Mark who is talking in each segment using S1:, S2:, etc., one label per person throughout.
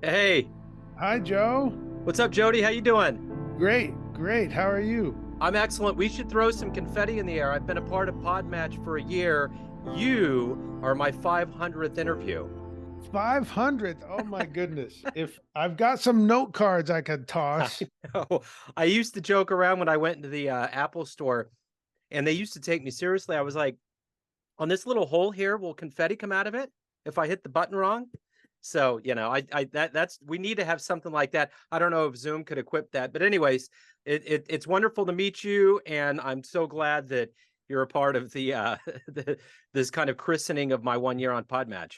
S1: Hey,
S2: Hi, Joe.
S1: what's up, Jody? How you doing?
S2: Great, great. How are you?
S1: I'm excellent. We should throw some confetti in the air. I've been a part of Podmatch for a year. You are my 500th interview.
S2: 500th. Oh my goodness. If I've got some note cards I could
S1: I
S2: toss.
S1: know. I used to joke around when I went into the Apple store, and they used to take me seriously. I was like, on this little hole here, will confetti come out of it if I hit the button wrong? So, that's we need to have something like that. I don't know if Zoom could equip that, but anyways, it's wonderful to meet you, and I'm so glad that you're a part of the this kind of christening of my 1 year on Podmatch.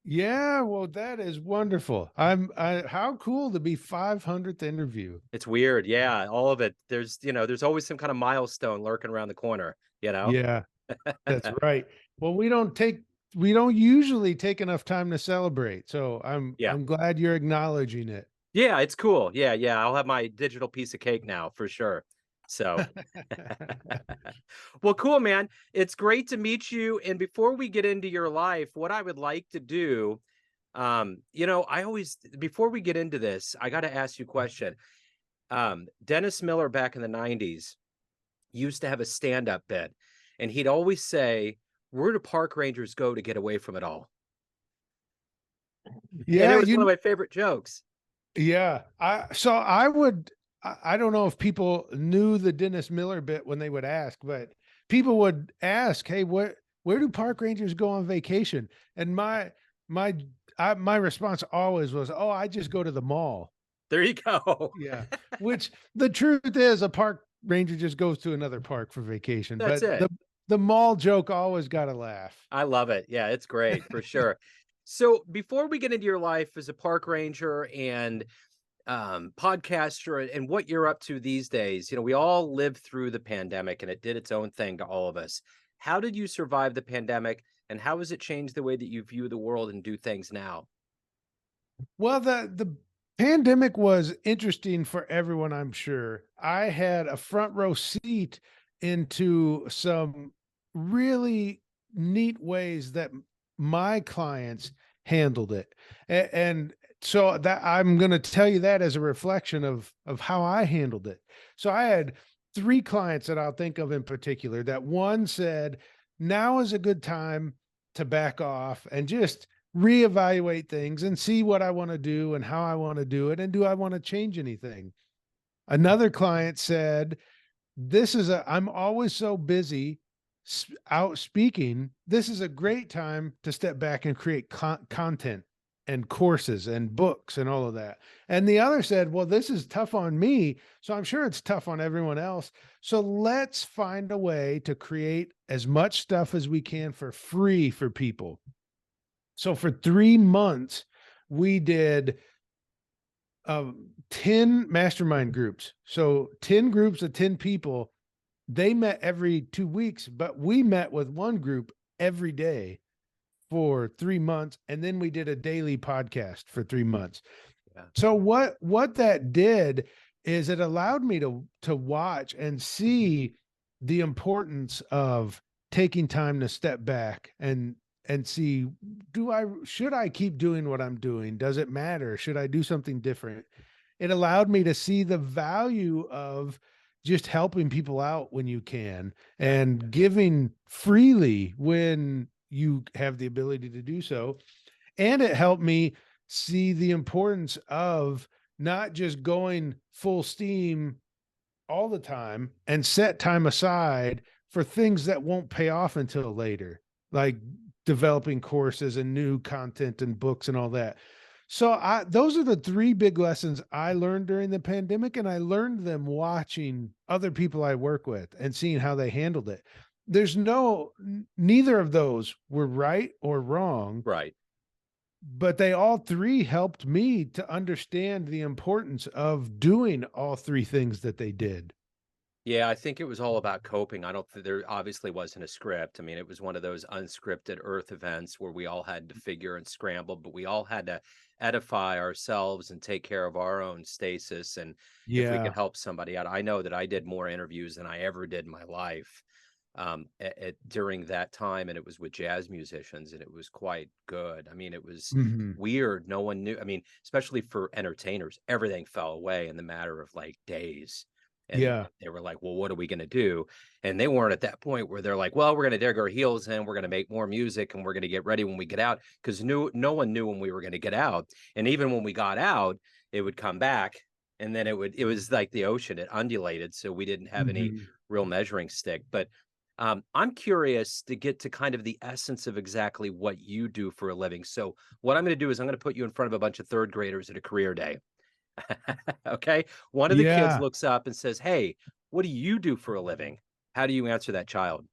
S2: Yeah, well, that is wonderful. How cool to be 500th interview.
S1: It's weird, yeah, all of it. There's always some kind of milestone lurking around the corner, you know.
S2: Yeah, that's right. Well, we don't usually take enough time to celebrate. So
S1: Yeah.
S2: I'm glad you're acknowledging it.
S1: Yeah, it's cool. Yeah, yeah. I'll have my digital piece of cake now for sure. So, well, cool, man. It's great to meet you. And before we get into your life, what I would like to do, I always, before we get into this, I got to ask you a question. Dennis Miller back in the 90s used to have a stand up bit, and he'd always say, "Where do park rangers go to get away from it all?" And it
S2: Yeah,
S1: was one of
S2: you
S1: my favorite jokes.
S2: Yeah, I don't know if people knew the Dennis Miller bit when they would ask, but people would ask, "Hey, where do park rangers go on vacation?" And my my response always was, "Oh, I just go to the mall."
S1: There you go.
S2: Yeah, which the truth is, a park ranger just goes to another park for vacation,
S1: That's
S2: but
S1: it.
S2: the mall joke always got a laugh.
S1: I love it. Yeah, it's great for sure. So before we get into your life as a park ranger and podcaster and what you're up to these days, we all lived through the pandemic and it did its own thing to all of us. How did you survive the pandemic and how has it changed the way that you view the world and do things now?
S2: Well, the pandemic was interesting for everyone, I'm sure. I had a front row seat into some really neat ways that my clients handled it. And so that I'm going to tell you that as a reflection of how I handled it. So I had three clients that I'll think of in particular. That one said, "Now is a good time to back off and just reevaluate things and see what I want to do and how I want to do it. And do I want to change anything?" Another client said, I'm always so busy out speaking. This is a great time to step back and create content and courses and books and all of that. And the other said, well, this is tough on me. So I'm sure it's tough on everyone else. So let's find a way to create as much stuff as we can for free for people. So for 3 months, we did 10 mastermind groups. So 10 groups of 10 people. They met every 2 weeks, but we met with one group every day for 3 months. And then we did a daily podcast for 3 months.
S1: Yeah.
S2: So what that did is it allowed me to watch and see the importance of taking time to step back and see, should I keep doing what I'm doing? Does it matter? Should I do something different? It allowed me to see the value of just helping people out when you can
S1: Yeah.
S2: and giving freely when you have the ability to do so. And it helped me see the importance of not just going full steam all the time and set time aside for things that won't pay off until later, like developing courses and new content and books and all that. So those are the three big lessons I learned during the pandemic, and I learned them watching other people I work with and seeing how they handled it. Neither of those were right or wrong,
S1: Right.
S2: but they all three helped me to understand the importance of doing all three things that they did.
S1: Yeah, I think it was all about coping. I don't think there obviously wasn't a script. I mean, it was one of those unscripted Earth events where we all had to figure and scramble, but we all had to edify ourselves and take care of our own stasis. And if we could
S2: Yeah.
S1: help somebody out, I know that I did more interviews than I ever did in my life. during that time, and it was with jazz musicians, and it was quite good. I mean, it was
S2: Mhm.
S1: weird. No one knew. I mean, especially for entertainers, everything fell away in the matter of like days. And
S2: Yeah.
S1: they were like, well, what are we going to do? And they weren't at that point where they're like, well, we're going to dig our heels in, we're going to make more music, and we're going to get ready when we get out. Because no one knew when we were going to get out. And even when we got out, it would come back, and then it was like the ocean, it undulated. So we didn't have any
S2: Mhm.
S1: real measuring stick. But I'm curious to get to kind of the essence of exactly what you do for a living. So what I'm going to do is I'm going to put you in front of a bunch of third graders at a career day. Okay. One of the kids
S2: Yeah.
S1: looks up and says, hey, what do you do for a living? How do you answer that child?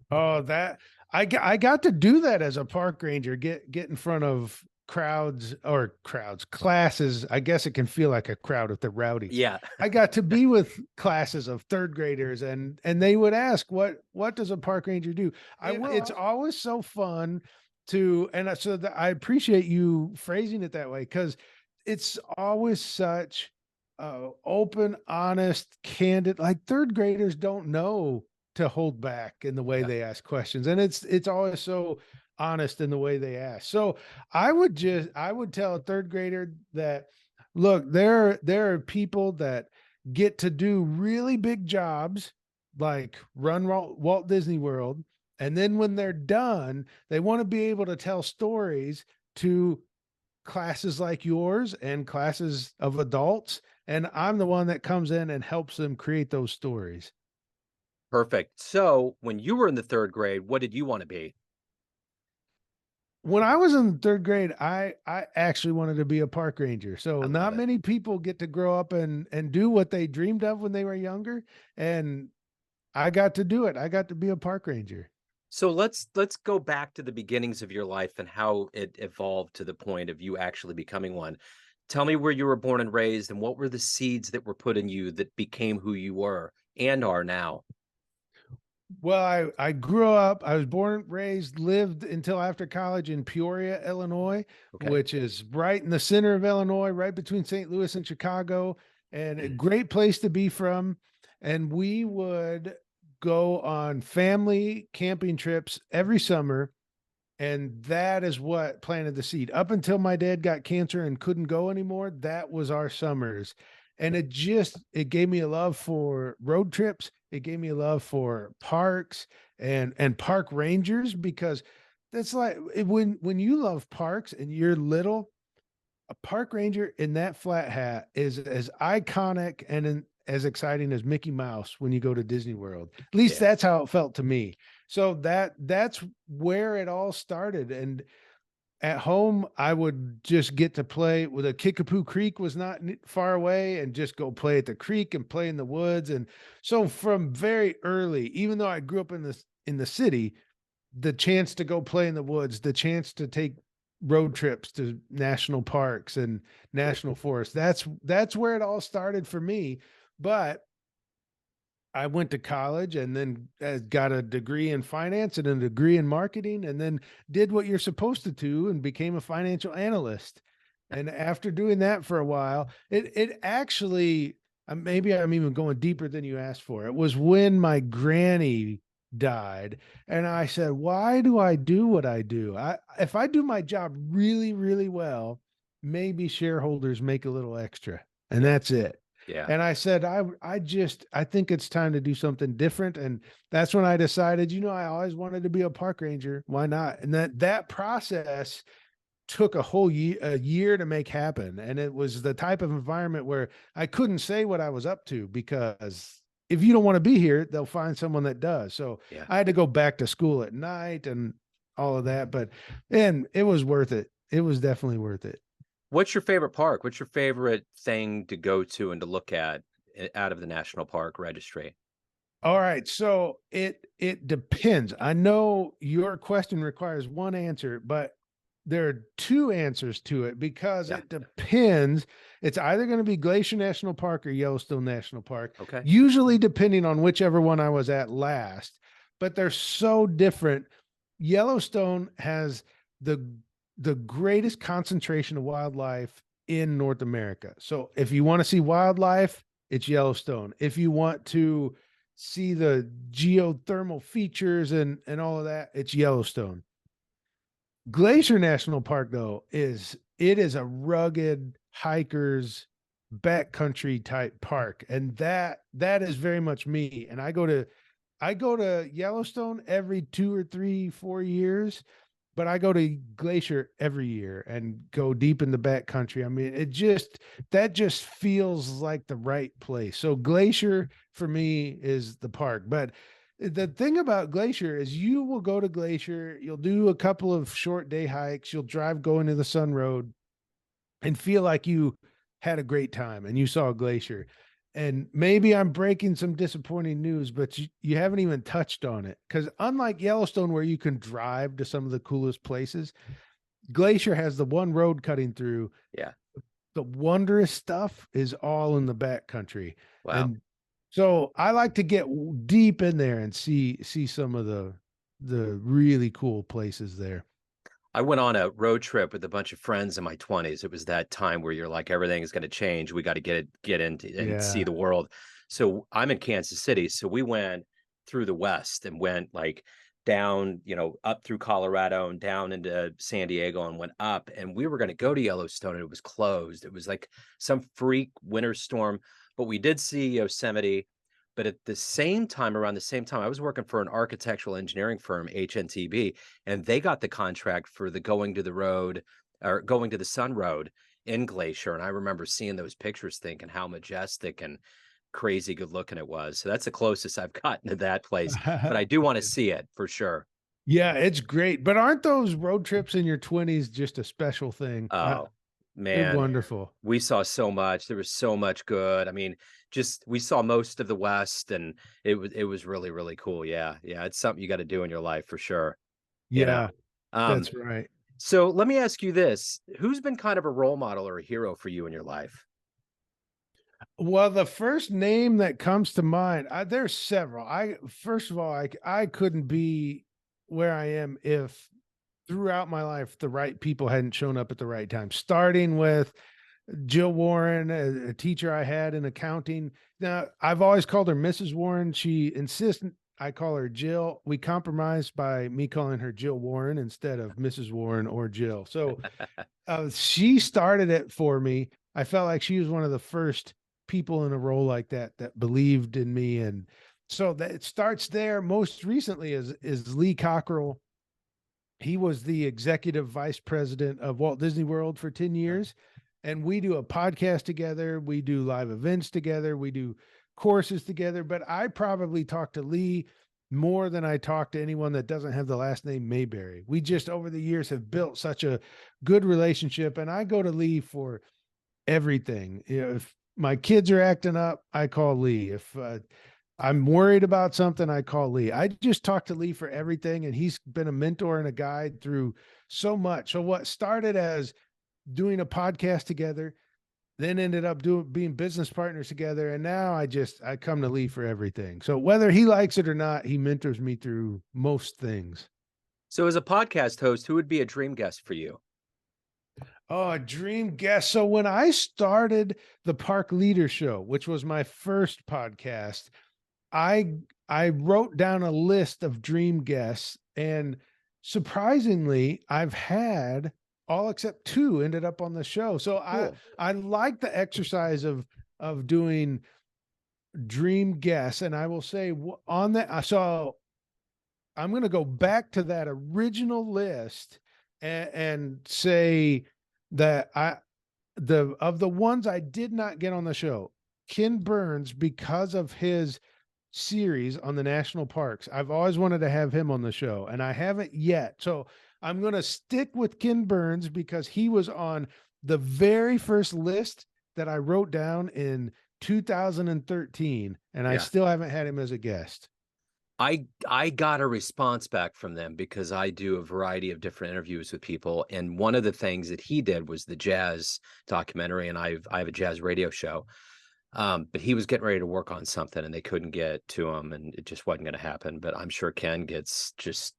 S2: Oh, that I got to do that as a park ranger, get in front of classes. I guess it can feel like a crowd if they're rowdy.
S1: Yeah.
S2: I got to be with classes of third graders, and they would ask, what does a park ranger do?
S1: I will.
S2: It's always so fun to, I appreciate you phrasing it that way, because it's always such open, honest, candid. Like, third graders don't know to hold back in the way
S1: Yeah.
S2: they ask questions, and it's always so honest in the way they ask. So I would tell a third grader that, look, there are people that get to do really big jobs, like run Walt Disney World, and then when they're done, they want to be able to tell stories to classes like yours and classes of adults, and I'm the one that comes in and helps them create those stories.
S1: Perfect. So when you were in the third grade, what did you want to be?
S2: When I was in third grade, I actually wanted to be a park ranger. So
S1: I love
S2: not
S1: it.
S2: many people get to grow up and do what they dreamed of when they were younger, and I got to do it. I got to be a park ranger.
S1: So let's go back to the beginnings of your life and how it evolved to the point of you actually becoming one. Tell me where you were born and raised, and what were the seeds that were put in you that became who you were and are now?
S2: Well, I grew up, I was born, raised, lived until after college in Peoria, Illinois,
S1: Okay.
S2: which is right in the center of Illinois, right between St. Louis and Chicago, and a
S1: Mm.
S2: great place to be from. And we would go on family camping trips every summer, and that is what planted the seed. Up until my dad got cancer and couldn't go anymore, that was our summers. And it gave me a love for road trips. It gave me a love for parks and park rangers, because that's like, when you love parks and you're little, a park ranger in that flat hat is as iconic and as exciting as Mickey Mouse when you go to Disney World. At least
S1: Yeah.
S2: that's how it felt to me. So that's where it all started. And at home, I would just get to play with a Kickapoo Creek was not far away, and just go play at the creek and play in the woods. And so from very early, even though I grew up in the city, the chance to go play in the woods, the chance to take road trips to national parks and national forests. That's where it all started for me. But I went to college, and then got a degree in finance and a degree in marketing, and then did what you're supposed to do and became a financial analyst. And after doing that for a while, it actually, maybe I'm even going deeper than you asked for. It was when my granny died, and I said, "Why do I do what I do? If I do my job really, really well, maybe shareholders make a little extra, and
S1: Yeah.
S2: that's it."
S1: Yeah.
S2: And I said, I think it's time to do something different. And that's when I decided, I always wanted to be a park ranger. Why not? And that process took a year to make happen. And it was the type of environment where I couldn't say what I was up to, because if you don't want to be here, they'll find someone that does. So
S1: Yeah.
S2: I had to go back to school at night and all of that. And it was worth it. It was definitely worth it.
S1: What's your favorite park? What's your favorite thing to go to and to look at out of the national park registry?
S2: All right, so it depends. I know your question requires one answer, but there are two answers to it, because
S1: Yeah.
S2: it depends. It's either going to be Glacier National Park or Yellowstone National Park,
S1: Okay.
S2: usually depending on whichever one I was at last, but they're so different. Yellowstone has the the greatest concentration of wildlife in North America. So if you want to see wildlife, it's Yellowstone. If you want to see the geothermal features and all of that, it's Yellowstone. Glacier National Park, though, is a rugged hikers backcountry type park, and that is very much me. And I go to Yellowstone every 2 or 3, 4 years, but I go to Glacier every year and go deep in the backcountry. I mean, that just feels like the right place. So Glacier for me is the park. But the thing about Glacier is you will go to Glacier, you'll do a couple of short day hikes, you'll drive going to the Sun Road and feel like you had a great time and you saw a glacier. And maybe I'm breaking some disappointing news, but you haven't even touched on it. Because unlike Yellowstone, where you can drive to some of the coolest places, Glacier has the one road cutting through.
S1: Yeah.
S2: The wondrous stuff is all in the back country.
S1: Wow.
S2: And so I like to get deep in there and see some of the really cool places there.
S1: I went on a road trip with a bunch of friends in my 20s. It was that time where you're like, everything is going to change. We got to get into and see
S2: Yeah.
S1: the world. So I'm in Kansas City. So we went through the West and went like down, up through Colorado and down into San Diego and went up. And we were going to go to Yellowstone and it was closed. It was like some freak winter storm, but we did see Yosemite. But at the same time, around the same time, I was working for an architectural engineering firm, HNTB, and they got the contract for the going to the road or going to the Sun Road in Glacier. And I remember seeing those pictures thinking how majestic and crazy good looking it was. So that's the closest I've gotten to that place. But I do want to see it for sure.
S2: Yeah, it's great. But aren't those road trips in your 20s just a special thing?
S1: Oh,
S2: They're
S1: man.
S2: wonderful.
S1: We saw so much. There was so much good. I mean, just we saw most of the West and it was really, really cool. Yeah. Yeah. It's something you got to do in your life for sure. You know.
S2: Yeah,
S1: Um,
S2: that's right.
S1: So let me ask you this. Who's been kind of a role model or a hero for you in your life?
S2: Well, the first name that comes to mind, there's several. I first of all, I couldn't be where I am if throughout my life the right people hadn't shown up at the right time. Starting with Jill Warren, a teacher I had in accounting. Now, I've always called her Mrs. Warren. She insists I call her Jill. We compromised by me calling her Jill Warren instead of Mrs. Warren or Jill. So she started it for me. I felt like she was one of the first people in a role like that believed in me. And so that it starts there. Most recently is Lee Cockrell. He was the executive vice president of Walt Disney World for 10 years. And we do a podcast together. We do live events together. We do courses together. But I probably talk to Lee more than I talk to anyone that doesn't have the last name Maberry. We just over the years have built such a good relationship. And I go to Lee for everything. If my kids are acting up, I call Lee. If I'm worried about something, I call Lee. I just talk to Lee for everything, and he's been a mentor and a guide through so much. So what started as doing a podcast together, then ended up being business partners together, and now I come to Lee for everything. So whether he likes it or not, he mentors me through most things.
S1: So as a podcast host, who would be a dream guest for you?
S2: Oh, a dream guest. So when I started the Park Leader Show, which was my first podcast, I wrote down a list of dream guests, and surprisingly, I've had all except two ended up on the show. So
S1: Cool.
S2: I like the exercise of doing dream guests, and I will say on that. So I'm going to go back to that original list and say that the of the ones I did not get on the show, Ken Burns, because of his series on the national parks. I've always wanted to have him on the show and I haven't yet. So I'm going to stick with Ken Burns because he was on the very first list that I wrote down in 2013 and I
S1: Yeah.
S2: still haven't had him as a guest.
S1: I got a response back from them because I do a variety of different interviews with people, and one of the things that he did was the jazz documentary, and I have a jazz radio show. But he was getting ready to work on something, and they couldn't get to him, and it just wasn't going to happen. But I'm sure Ken gets just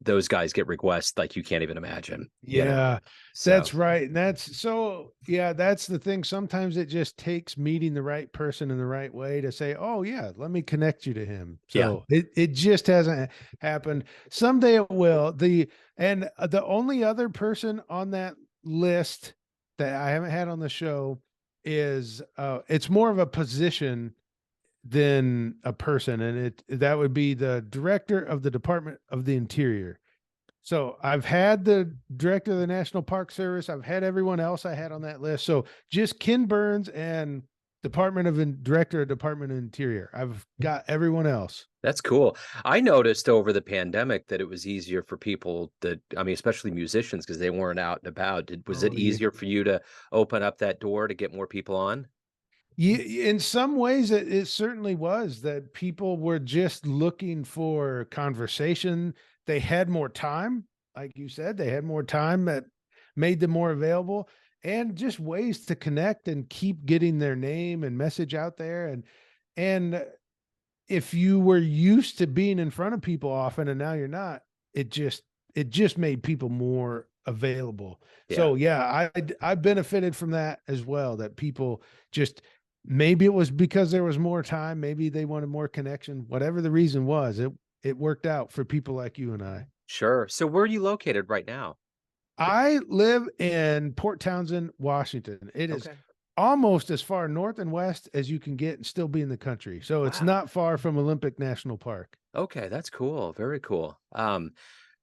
S1: those guys get requests like you can't even imagine, you know?
S2: Yeah,
S1: So
S2: that's right. And that's so, yeah, that's the thing. Sometimes it just takes meeting the right person in the right way to say, oh, yeah, let me connect you to him.
S1: yeah,
S2: So it just hasn't happened. Someday it will. The only other person on that list that I haven't had on the show is it's more of a position than a person. And that would be the director of the Department of the Interior. So I've had the director of the National Park Service. I've had everyone else I had on that list. So just Ken Burns and Director of Department of Interior. I've got everyone else.
S1: that's cool. I noticed over the pandemic that it was easier for people that, I mean, especially musicians, because they weren't out and about. Was it
S2: Oh yeah.
S1: easier for you to open up that door to get more people on?
S2: Yeah, in some ways, it certainly was that people were just looking for conversation. They had more time, like you said, they had more time that made them more available, and just ways to connect and keep getting their name and message out there. And if you were used to being in front of people often and now you're not, it just it just made people more available.
S1: Yeah.
S2: So yeah, I benefited from that as well, that people just, maybe it was because there was more time, maybe they wanted more connection, whatever the reason was, it worked out for people like you and I.
S1: Sure. So where are you located right now?
S2: I live in Port Townsend, Washington. It is
S1: Okay.
S2: almost as far north and west as you can get and still be in the country. So it's
S1: Wow.
S2: not far from Olympic National Park.
S1: Okay, that's cool. Very cool.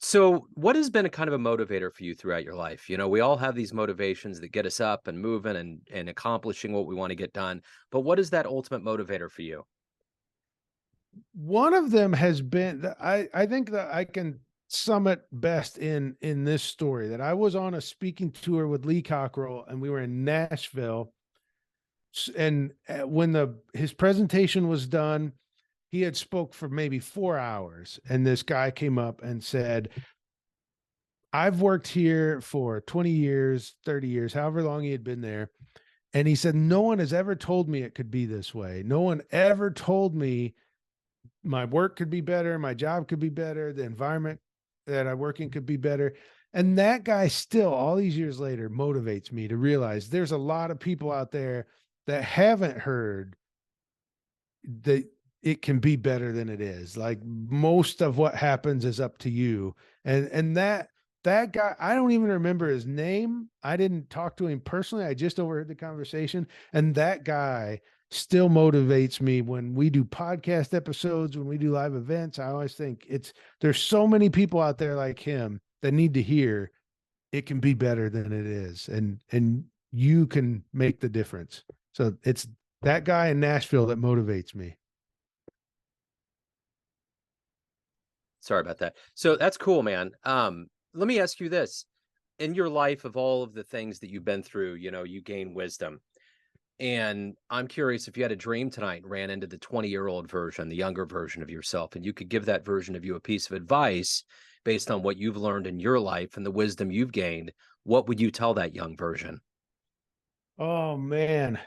S1: So what has been a kind of a motivator for you throughout your life? You know, we all have these motivations that get us up and moving and accomplishing what we want to get done. But what is that ultimate motivator for you?
S2: One of them has been, I think that I can sum it best in this story, that I was on a speaking tour with Lee Cockrell and we were in Nashville. And when the his presentation was done, he had spoke for maybe 4 hours, and this guy came up and said, I've worked here for 20 years, 30 years, however long he had been there. And he said, no one has ever told me it could be this way. No one ever told me my work could be better, my job could be better, the environment that I work in could be better. And that guy still, all these years later, motivates me to realize there's a lot of people out there that haven't heard that it can be better than it is. Like, most of what happens is up to you. And that guy, I don't even remember his name. I didn't talk to him personally. I just overheard the conversation. And that guy still motivates me when we do podcast episodes, when we do live events. I always think there's so many people out there like him that need to hear it can be better than it is. And you can make the difference. So it's that guy in Nashville that motivates me.
S1: Sorry about that. So that's cool, man. Let me ask you this. In your life of all of the things that you've been through, you know, you gain wisdom. And I'm curious if you had a dream tonight and ran into the 20-year-old version, the younger version of yourself, and you could give that version of you a piece of advice based on what you've learned in your life and the wisdom you've gained, what would you tell that young version?
S2: Oh man.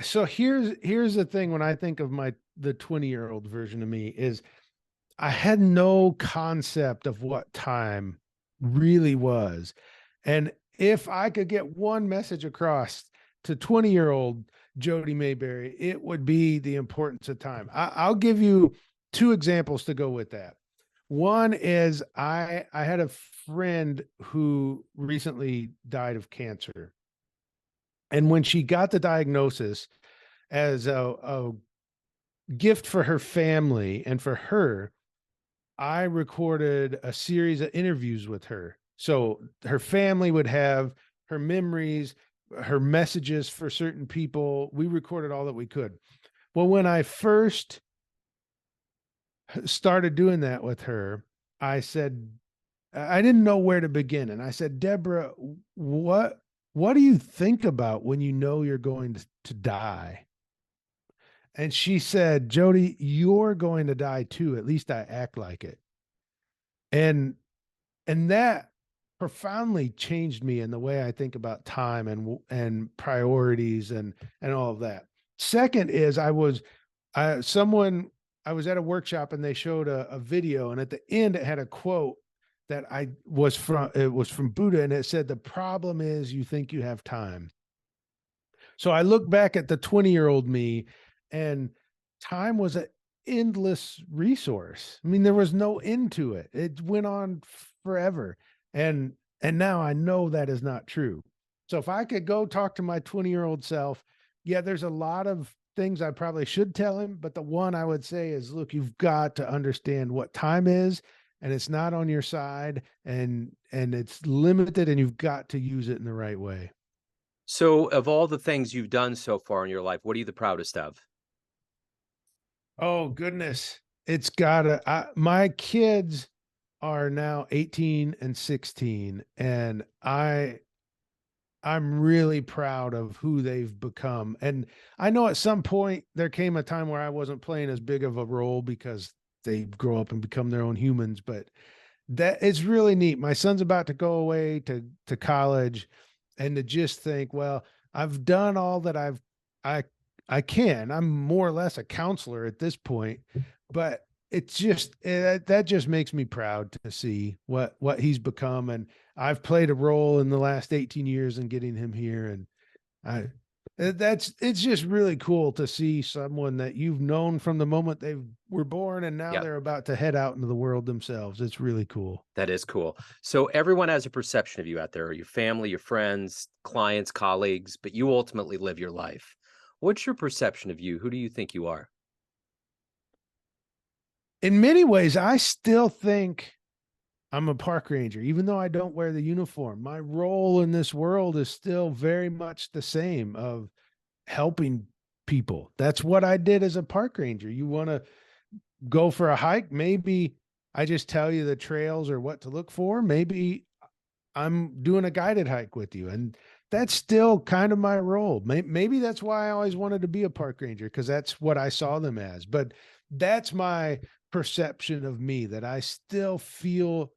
S2: So here's the thing. When I think of the 20-year-old version of me, is I had no concept of what time really was. And if I could get one message across to 20-year-old Jody Maberry, it would be the importance of time. I'll give you two examples to go with that. One is I had a friend who recently died of cancer. And when she got the diagnosis, as a gift for her family and for her, I recorded a series of interviews with her. So her family would have her memories, her messages for certain people. We recorded all that we could. Well, when I first started doing that with her, I said, I didn't know where to begin. And I said, Deborah, what do you think about when you know you're going to die? And she said, Jody, you're going to die too. At least I act like it. And that profoundly changed me in the way I think about time and priorities and all of that. Second is, I I was at a workshop and they showed a video, and at the end it had a quote that it was from Buddha, and it said, "The problem is you think you have time." So I look back at the 20-year-old me, and time was an endless resource. I mean, there was no end to it. It went on forever. And now I know that is not true. So if I could go talk to my 20-year-old self, yeah, there's a lot of things I probably should tell him, but the one I would say is, look, you've got to understand what time is, and it's not on your side, and it's limited, and you've got to use it in the right way.
S1: So, of all the things you've done so far in your life, what are you the proudest of?
S2: Oh goodness. It's gotta my kids are now 18 and 16, and I'm really proud of who they've become. And I know at some point there came a time where I wasn't playing as big of a role because they grow up and become their own humans, but that it's really neat. My son's about to go away to college, and to just think, well, I've done all that I I can. I'm more or less a counselor at this point, but it's just that just makes me proud to see what he's become, and I've played a role in the last 18 years in getting him here, and I that's it's just really cool to see someone that you've known from the moment they were born, and now
S1: Yeah,
S2: they're about to head out into the world themselves. It's really cool.
S1: that is cool. So, everyone has a perception of you out there, your family, your friends, clients, colleagues, but you ultimately live your life. What's your perception of you? Who do you think you are?
S2: In many ways, I still think I'm a park ranger, even though I don't wear the uniform. My role in this world is still very much the same, of helping people. That's what I did as a park ranger. You want to go for a hike? Maybe I just tell you the trails or what to look for. Maybe I'm doing a guided hike with you. And that's still kind of my role. Maybe that's why I always wanted to be a park ranger, because that's what I saw them as. But that's my perception of me, that I still feel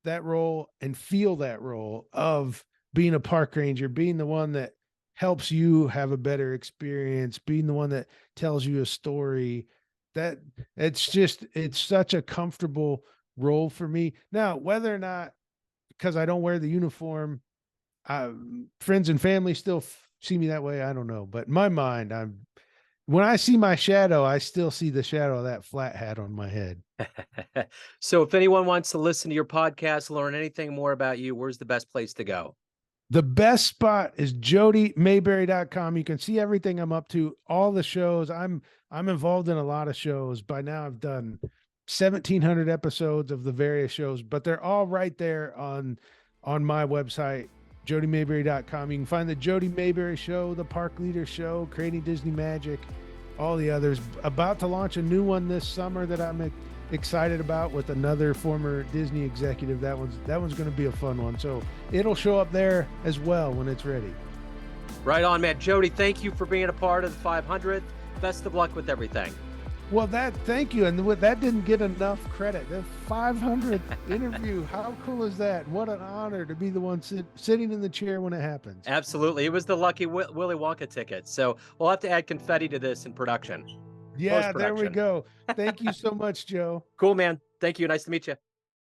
S2: that role and feel that role of being a park ranger, being the one that helps you have a better experience, being the one that tells you a story. That it's such a comfortable role for me. Now, whether or not, because I don't wear the uniform, friends and family still see me that way, I don't know. But in my mind, when I see my shadow, I still see the shadow of that flat hat on my head.
S1: So, if anyone wants to listen to your podcast, learn anything more about you, where's the best place to go?
S2: The best spot is jodymaberry.com. You can see everything I'm up to, all the shows. I'm involved in a lot of shows. By now I've done 1,700 episodes of the various shows, but they're all right there on my website, jodymaberry.com. You can find the Jody Maberry Show, the Park Leader Show, Creating Disney Magic, all the others. About to launch a new one this summer that I'm excited about, with another former Disney executive. That one's going to be a fun one. So it'll show up there as well when it's ready.
S1: Right on, man. Jody, thank you for being a part of the 500th. Best of luck with everything.
S2: Well, thank you. And that didn't get enough credit. The 500th interview. How cool is that? What an honor to be the one sitting in the chair when it happens.
S1: Absolutely. It was the lucky Willy Wonka ticket. So we'll have to add confetti to this in production.
S2: Yeah, there we
S1: Post-production.
S2: go. Thank you so much, Joe.
S1: Cool, man. Thank you. Nice to meet you.